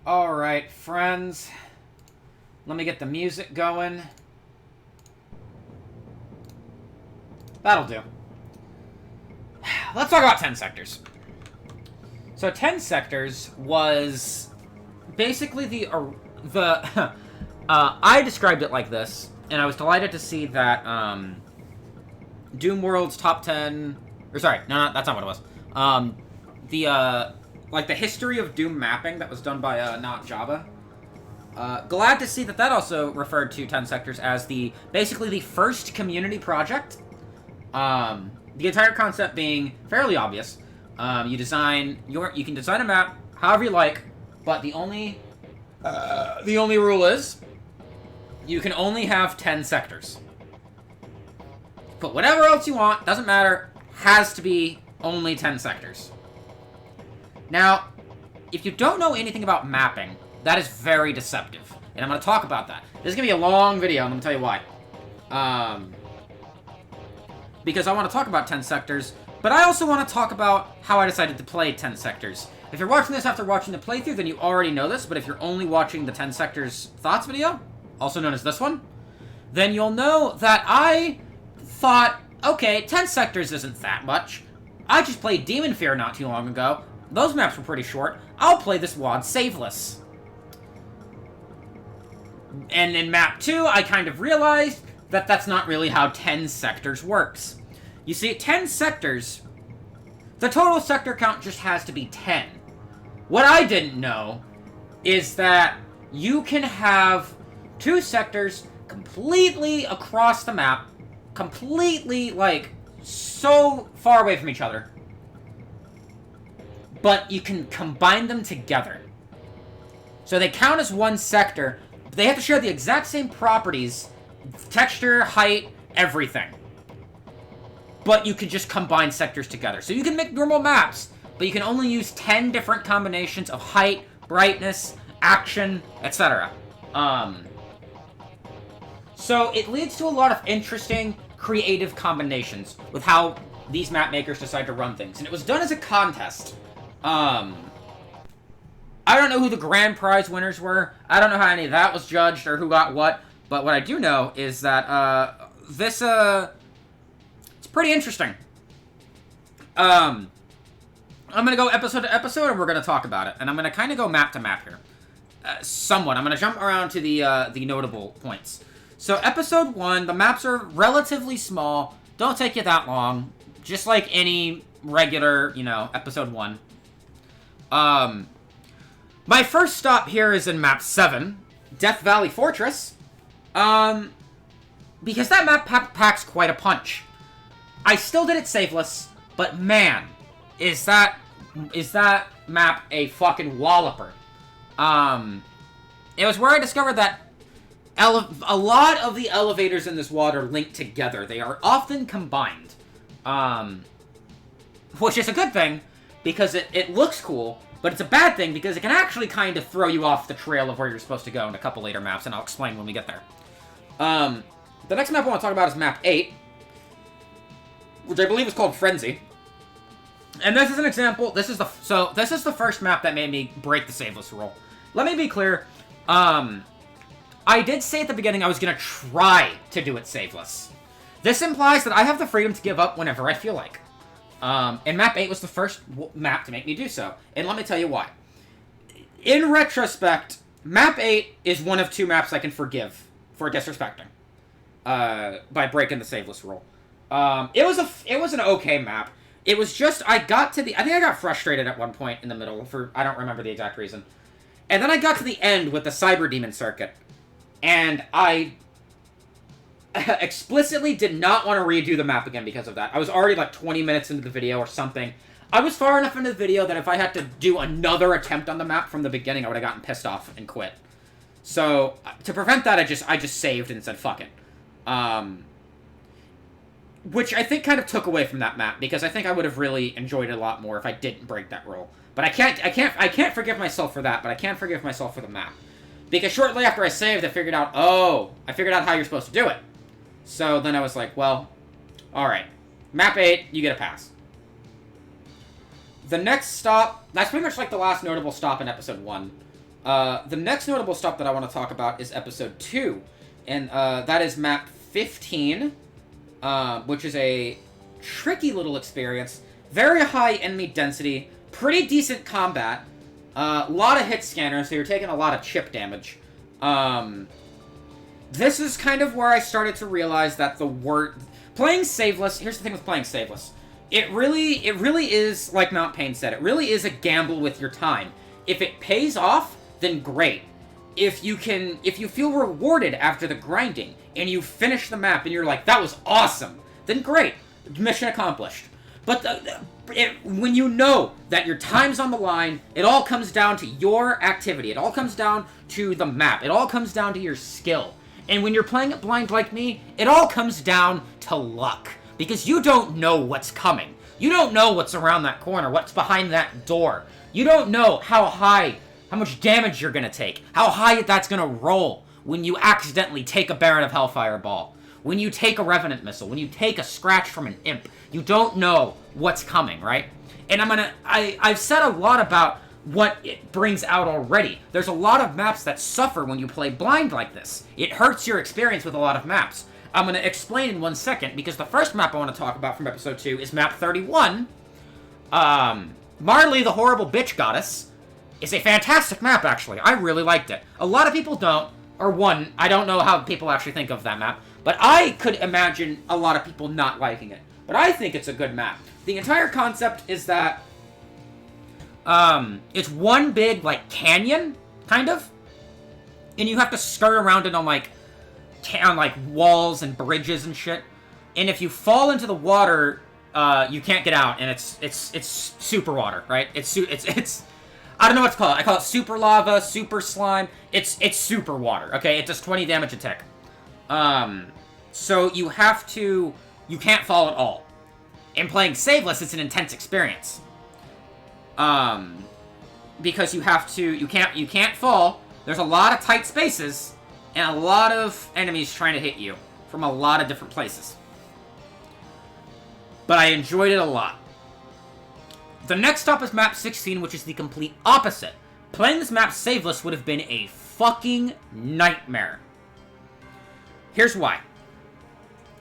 Alright, friends. Let me get the music going. That'll do. Let's talk about 10 sectors. So 10 sectors was basically I described it like this, and I was delighted to see that Doom World's top 10, or sorry, no, that's not what it was. The history of Doom mapping that was done by Not Java. Glad to see that also referred to 10 sectors as basically the first community project. The entire concept being fairly obvious. You can design a map however you like, but the only rule is you can only have 10 sectors. Put whatever else you want, doesn't matter, has to be only 10 sectors. Now, if you don't know anything about mapping, that is very deceptive, and I'm going to talk about that. This is going to be a long video, I'm going to tell you why. Because I want to talk about 10 sectors, but I also want to talk about how I decided to play 10 sectors. If you're watching this after watching the playthrough, then you already know this, but if you're only watching the 10 sectors thoughts video, also known as this one, then you'll know that I thought, okay, 10 sectors isn't that much. I just played Demon Fear not too long ago. Those maps were pretty short. I'll play this WOD saveless. And in map 2, I kind of realized that that's not really how 10 sectors works. You see, 10 sectors, the total sector count just has to be 10. What I didn't know is that you can have 2 sectors completely across the map, completely, so far away from each other, but you can combine them together. So they count as one sector, but they have to share the exact same properties, texture, height, everything. But you can just combine sectors together. So you can make normal maps, but you can only use 10 different combinations of height, brightness, action, etc. So it leads to a lot of interesting, creative combinations with how these map makers decide to run things. And it was done as a contest. I don't know who the grand prize winners were. I don't know how any of that was judged or who got what. But what I do know is that it's pretty interesting. I'm going to go episode to episode, and we're going to talk about it. And I'm going to kind of go map to map here. Somewhat. I'm going to jump around to the notable points. So, episode 1, the maps are relatively small. Don't take you that long. Just like any regular, episode 1. My first stop here is in map 7, Death Valley Fortress. Because that map packs quite a punch. I still did it saveless, but man, is that map a fucking walloper. It was where I discovered that a lot of the elevators in this WOD are linked together. They are often combined. Which is a good thing, because it looks cool, but it's a bad thing because it can actually kind of throw you off the trail of where you're supposed to go in a couple later maps, and I'll explain when we get there. The next map I want to talk about is map 8, which I believe is called Frenzy. And this is an example. This is the first map that made me break the saveless rule. Let me be clear. I did say at the beginning I was going to try to do it saveless. This implies that I have the freedom to give up whenever I feel like. And map 8 was the first map to make me do so. And let me tell you why. In retrospect, map 8 is one of 2 maps I can forgive for disrespecting. By breaking the saveless rule. It was an okay map. It was just, I think I got frustrated at one point in the middle I don't remember the exact reason. And then I got to the end with the Cyber Demon circuit. And I explicitly did not want to redo the map again because of that. I was already 20 minutes into the video or something. I was far enough into the video that if I had to do another attempt on the map from the beginning, I would have gotten pissed off and quit. So, to prevent that, I just saved and said, fuck it. Which I think kind of took away from that map, because I think I would have really enjoyed it a lot more if I didn't break that rule. But I can't forgive myself for that, but I can forgive myself for the map. Because shortly after I saved, I figured out how you're supposed to do it. So then I was like, well, alright. Map 8, you get a pass. The next stop, that's pretty much like the last notable stop in episode 1. The next notable stop that I want to talk about is episode 2, and that is map 15, which is a tricky little experience. Very high enemy density, pretty decent combat, a lot of hit scanners, so you're taking a lot of chip damage. This is kind of where I started to realize that playing saveless, here's the thing with playing saveless. It really is, like Mount Pain said, it really is a gamble with your time. If it pays off, then great. If you feel rewarded after the grinding, and you finish the map and you're like, that was awesome, then great. Mission accomplished. But when you know that your time's on the line, it all comes down to your activity. It all comes down to the map. It all comes down to your skill. And when you're playing it blind like me, it all comes down to luck. Because you don't know what's coming. You don't know what's around that corner, what's behind that door. You don't know how much damage you're going to take, how high that's going to roll when you accidentally take a Baron of Hellfire Ball, when you take a Revenant Missile, when you take a scratch from an Imp. You don't know what's coming, right? And I've said a lot about what it brings out already. There's a lot of maps that suffer when you play blind like this. It hurts your experience with a lot of maps. I'm going to explain in 1 second, because the first map I want to talk about from episode 2 is map 31. Marley, the Horrible Bitch Goddess, is a fantastic map, actually. I really liked it. A lot of people don't, or I don't know how people actually think of that map, but I could imagine a lot of people not liking it. But I think it's a good map. The entire concept is that it's one big, like, canyon, kind of, and you have to skirt around it on walls and bridges and shit. And if you fall into the water, you can't get out, and it's super water, right? It's I don't know what to call it. I call it super lava, super slime. It's super water. Okay, it does 20 damage a tick. So you can't fall at all. In playing saveless, it's an intense experience. Because you can't fall. There's a lot of tight spaces, and a lot of enemies trying to hit you from a lot of different places. But I enjoyed it a lot. The next stop is map 16, which is the complete opposite. Playing this map saveless would have been a fucking nightmare. Here's why.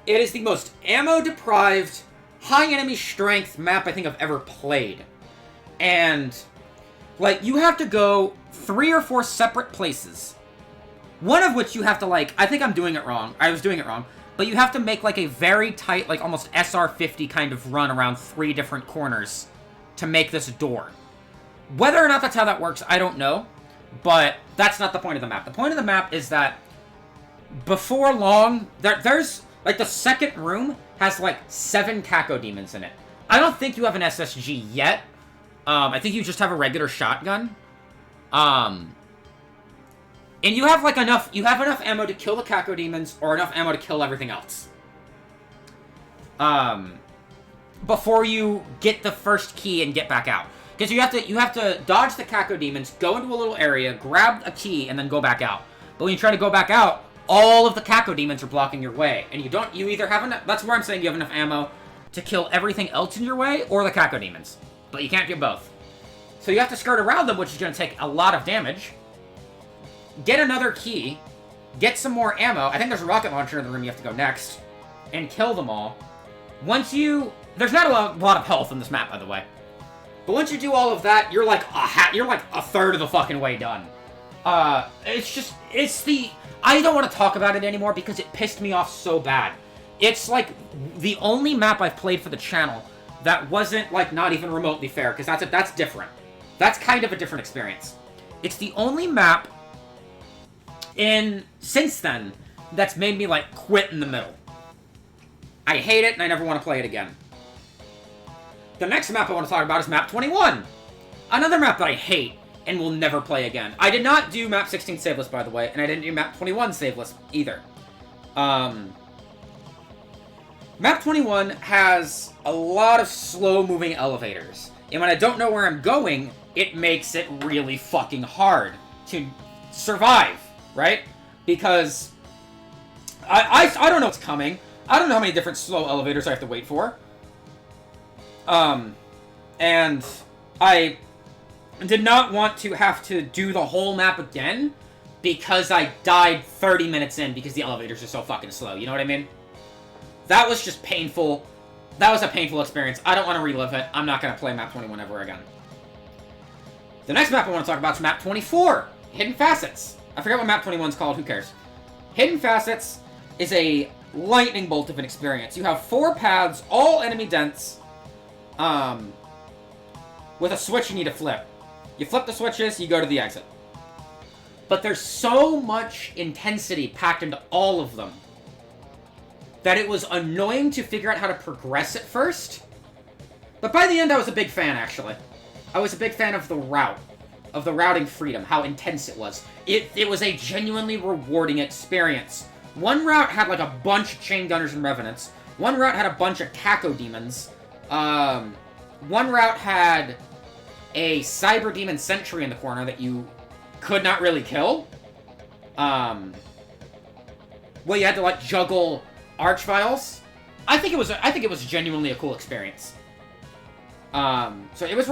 It is the most ammo-deprived, high enemy strength map I think I've ever played. And, like, you have to go 3 or 4 separate places. One of which you have to, I think I'm doing it wrong. I was doing it wrong. But you have to make, a very tight, almost SR50 kind of run around 3 different corners to make this door. Whether or not that's how that works, I don't know. But that's not the point of the map. The point of the map is that before long, there's, the second room has, 7 Cacodemons in it. I don't think you have an SSG yet. I think you just have a regular shotgun. And you have, enough ammo to kill the Cacodemons, or enough ammo to kill everything else. Before you get the first key and get back out. Because you have to dodge the Cacodemons, go into a little area, grab a key, and then go back out. But when you try to go back out, all of the Cacodemons are blocking your way. And you either have enough, that's where I'm saying you have enough ammo to kill everything else in your way, or the Cacodemons. But you can't do both. So you have to skirt around them, which is going to take a lot of damage. Get another key, get some more ammo. I think there's a rocket launcher in the room you have to go next, and kill them all. There's not a lot of health in this map, by the way. But once you do all of that, you're like a third of the fucking way done. I don't want to talk about it anymore because it pissed me off so bad. It's the only map I've played for the channel that wasn't not even remotely fair, because that's different. That's kind of a different experience. It's the only map since then that's made me quit in the middle. I hate it and I never want to play it again. The next map I want to talk about is map 21. Another map that I hate and will never play again. I did not do map 16 saveless, by the way, and I didn't do map 21 saveless either. Map 21 has a lot of slow-moving elevators. And when I don't know where I'm going, it makes it really fucking hard to survive, right? Because I don't know what's coming. I don't know how many different slow elevators I have to wait for. And did not want to have to do the whole map again because I died 30 minutes in because the elevators are so fucking slow. You know what I mean? That was just painful. That was a painful experience. I don't want to relive it. I'm not going to play map 21 ever again. The next map I want to talk about is map 24, Hidden Facets. I forget what map 21 is called. Who cares? Hidden Facets is a lightning bolt of an experience. You have 4 paths, all enemy dense, with a switch you need to flip. You flip the switches, you go to the exit. But there's so much intensity packed into all of them that it was annoying to figure out how to progress at first. But by the end, I was a big fan, actually. I was a big fan of the route, of the routing freedom, how intense it was. It was a genuinely rewarding experience. One route had like a bunch of chain gunners and revenants. One route had a bunch of Caco demons. One route had a cyber demon sentry in the corner that you could not really kill. Well, you had to like juggle archviles. I think it was genuinely a cool experience. So it was.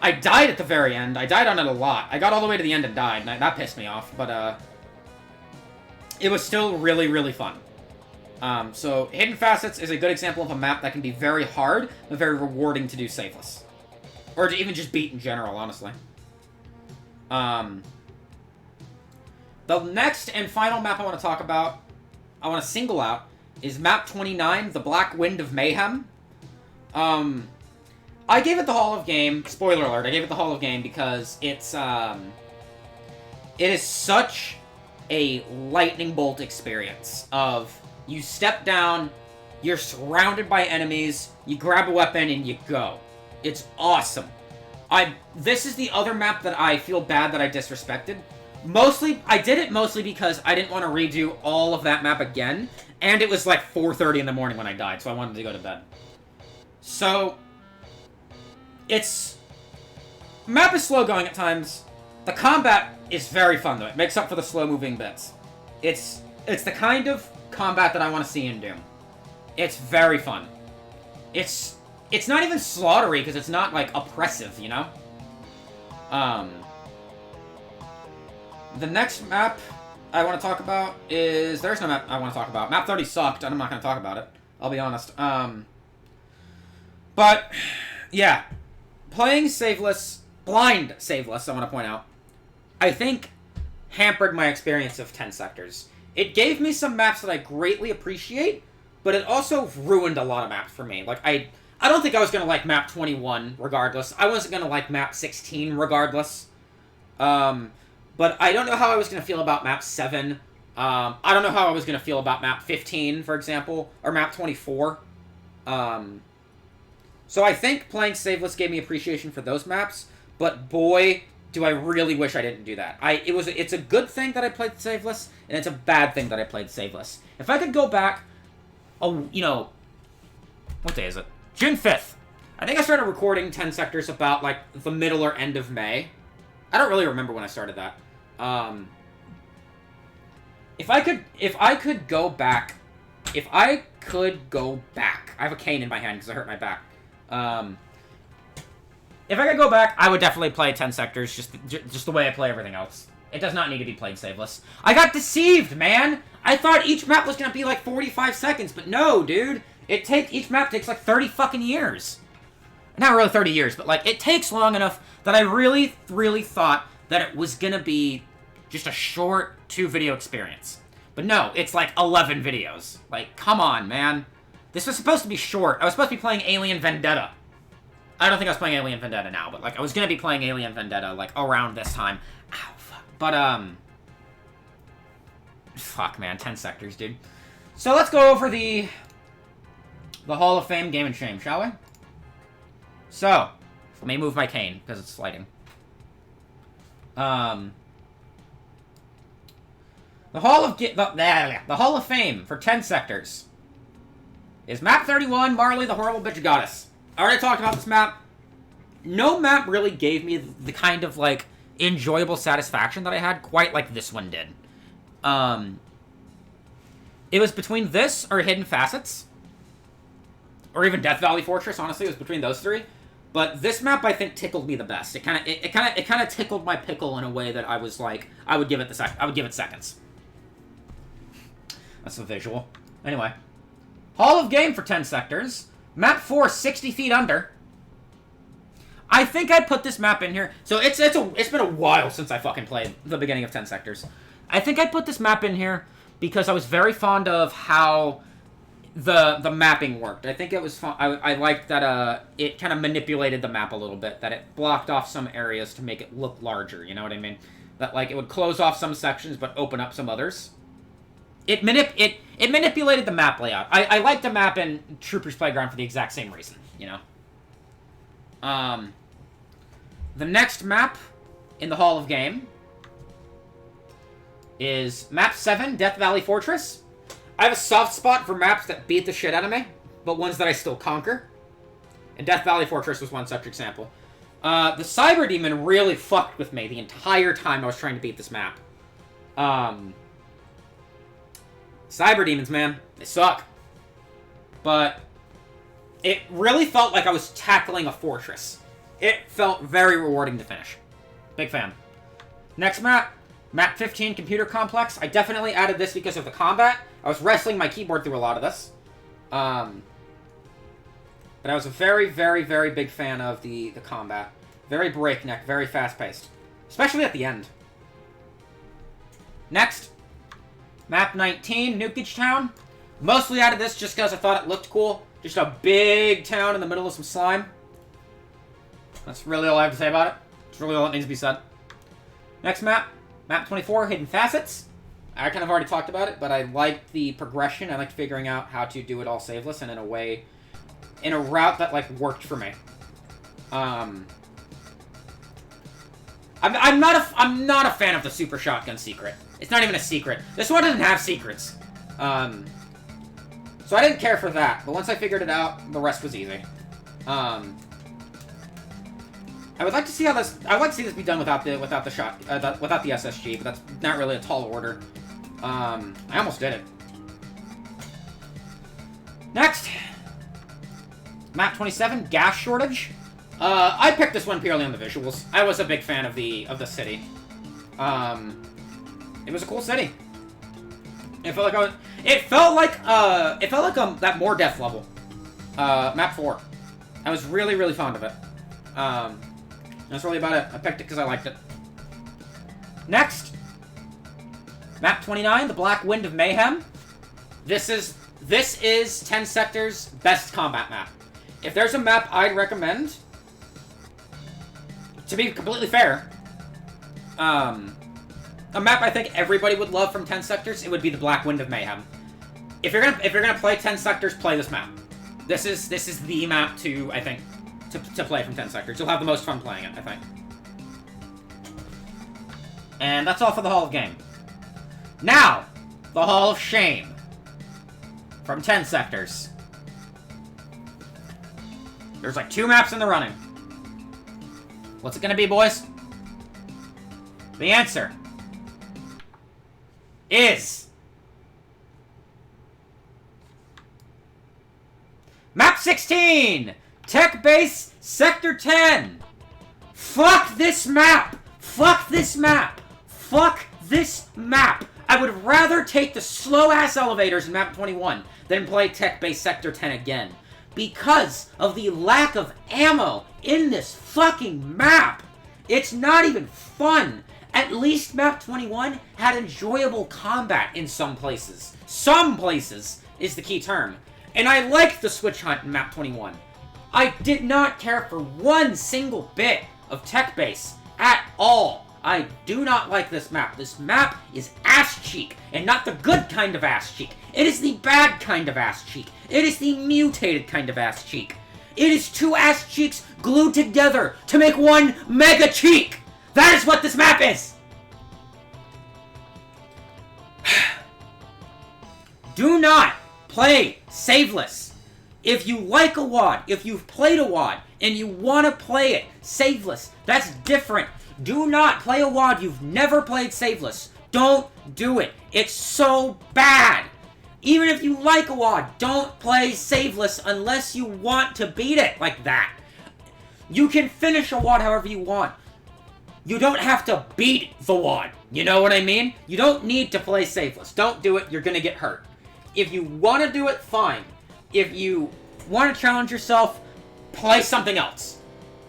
I died at the very end. I died on it a lot. I got all the way to the end and died, and that pissed me off. But it was still really, really fun. So Hidden Facets is a good example of a map that can be very hard, but very rewarding to do saveless. Or to even just beat in general, honestly. The next and final map I want to talk about, I want to single out, is map 29, The Black Wind of Mayhem. I gave it the Hall of Game. Spoiler alert, I gave it the Hall of Game because it is such a lightning bolt experience of you step down, you're surrounded by enemies, you grab a weapon, and you go. It's awesome. This is the other map that I feel bad that I disrespected. I did it mostly because I didn't want to redo all of that map again, and it was like 4:30 in the morning when I died, so I wanted to go to bed. So, map is slow going at times. The combat is very fun, though. It makes up for the slow-moving bits. It's the kind of combat that I want to see in Doom. It's very fun. It's not even slaughtery, because it's not, like, oppressive, you know? The next map I want to talk about is... There's no map I want to talk about. Map 30 sucked, and I'm not going to talk about it. I'll be honest. But, yeah. Playing saveless, blind saveless, I want to point out, I think hampered my experience of 10 sectors. It gave me some maps that I greatly appreciate, but it also ruined a lot of maps for me. Like, I don't think I was going to like map 21 regardless. I wasn't going to like map 16 regardless. But I don't know how I was going to feel about map 7. I don't know how I was going to feel about map 15, for example, or map 24. So I think playing saveless gave me appreciation for those maps, but boy, do I really wish I didn't do that. It's a good thing that I played saveless, and it's a bad thing that I played saveless. If I could go back, what day is it? June 5th. I think I started recording 10 sectors about, like, the middle or end of May. I don't really remember when I started that. If I could go back, I have a cane in my hand because I hurt my back. If I could go back, I would definitely play 10 sectors, just the way I play everything else. It does not need to be played saveless. I got deceived, man! I thought each map was gonna be like 45 seconds, but no, dude! Each map takes like 30 fucking years. Not really 30 years, but like, it takes long enough that I really, really thought that it was gonna be just a short 2-video experience. But no, it's like 11 videos. Like, come on, man. This was supposed to be short. I was supposed to be playing Alien Vendetta. I don't think I was playing Alien Vendetta now, but, like, I was gonna be playing Alien Vendetta, like, around this time. Ow, fuck. But, fuck, man. 10 sectors, dude. So, let's go over the Hall of Fame Game and Shame, shall we? So, let me move my cane, because it's sliding. The Hall of Fame for 10 sectors is map 31, Marley, the Horrible Bitch Goddess. I already talked about this map. No map really gave me the kind of, like, enjoyable satisfaction that I had quite like this one did. It was between this or Hidden Facets. Or even Death Valley Fortress, honestly. It was between those three. But this map, I think, tickled me the best. It kind of tickled my pickle in a way that I was like, I would give it seconds. That's a visual. Anyway, Hall of Game for 10 sectors. Map 4, 60 feet under. I think I'd put this map in here. So it's been a while since I fucking played the beginning of 10 sectors. I think I'd put this map in here because I was very fond of how the mapping worked. I think it was fun. I liked that it kind of manipulated the map a little bit, that it blocked off some areas to make it look larger, you know what I mean? That, like, it would close off some sections but open up some others. It manipulated the map layout. I like the map in Troopers Playground for the exact same reason, you know? The next map in the Hall of Game is Map 7, Death Valley Fortress. I have a soft spot for maps that beat the shit out of me, but ones that I still conquer. And Death Valley Fortress was one such example. The Cyber Demon really fucked with me the entire time I was trying to beat this map. Cyber Demons, man. They suck. But it really felt like I was tackling a fortress. It felt very rewarding to finish. Big fan. Next map. Map 15, Computer Complex. I definitely added this because of the combat. I was wrestling my keyboard through a lot of this. But I was a very, very, very big fan of the combat. Very breakneck, very fast-paced. Especially at the end. Next. Map 19, Nukage Town. Mostly added this just because I thought it looked cool. Just a big town in the middle of some slime. That's really all I have to say about it. It's really all that needs to be said. Next map. Map 24, Hidden Facets. I kind of already talked about it, but I liked the progression. I liked figuring out how to do it all saveless and in a route that, like, worked for me. I'm not a fan of the Super Shotgun secret. It's not even a secret. This one doesn't have secrets. So I didn't care for that, but once I figured it out, the rest was easy. I would like to see how this. I would like to see this be done without the SSG, but that's not really a tall order. I almost did it. Next, map 27, gas shortage. I picked this one purely on the visuals. I was a big fan of the city. It was a cool city. It felt like that More Death level. Map 4. I was really, really fond of it. That's really about it. I picked it because I liked it. Next, map 29, the Black Wind of Mayhem. This is 10 sectors best combat map. If there's a map I'd recommend, to be completely fair, a map I think everybody would love from 10 sectors, it would be the Black Wind of Mayhem. If you're gonna play 10 sectors, play this map. This is the map to, I think, to play from 10 sectors. You'll have the most fun playing it, I think. And that's all for the Hall of Game. Now, the Hall of Shame. From 10 sectors. There's like 2 maps in the running. What's it gonna be, boys? The answer is Map 16! Tech Base Sector 10! Fuck this map! Fuck this map! Fuck this map! I would rather take the slow-ass elevators in Map 21 than play Tech Base Sector 10 again. Because of the lack of ammo in this fucking map! It's not even fun! At least Map 21 had enjoyable combat in some places. Some places is the key term. And I liked the switch hunt in Map 21. I did not care for one single bit of Tech Base at all. I do not like this map. This map is ass cheek, and not the good kind of ass cheek. It is the bad kind of ass cheek. It is the mutated kind of ass cheek. It is 2 ass cheeks glued together to make one mega cheek. That is what this map is. Do not play saveless. If you like a WAD, if you've played a WAD, and you want to play it saveless, that's different. Do not play a WAD you've never played saveless. Don't do it. It's so bad. Even if you like a WAD, don't play saveless unless you want to beat it like that. You can finish a WAD however you want. You don't have to beat the WAD. You know what I mean? You don't need to play saveless. Don't do it. You're going to get hurt. If you want to do it, fine. If you want to challenge yourself, play something else.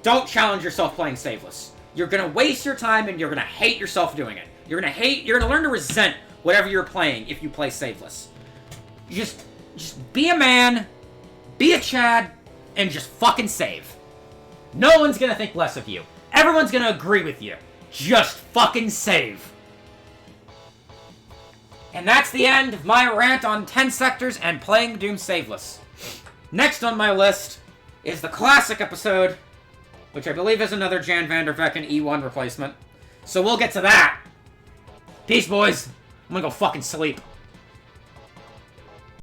Don't challenge yourself playing saveless. You're going to waste your time and you're going to hate yourself doing it. You're going to learn to resent whatever you're playing if you play saveless. Just be a man, be a Chad, and just fucking save. No one's going to think less of you. Everyone's going to agree with you. Just fucking save. And that's the end of my rant on 10 sectors and playing Doom saveless. Next on my list is the classic episode, which I believe is another Jan van der Vecken E1 replacement. So we'll get to that. Peace, boys. I'm gonna go fucking sleep.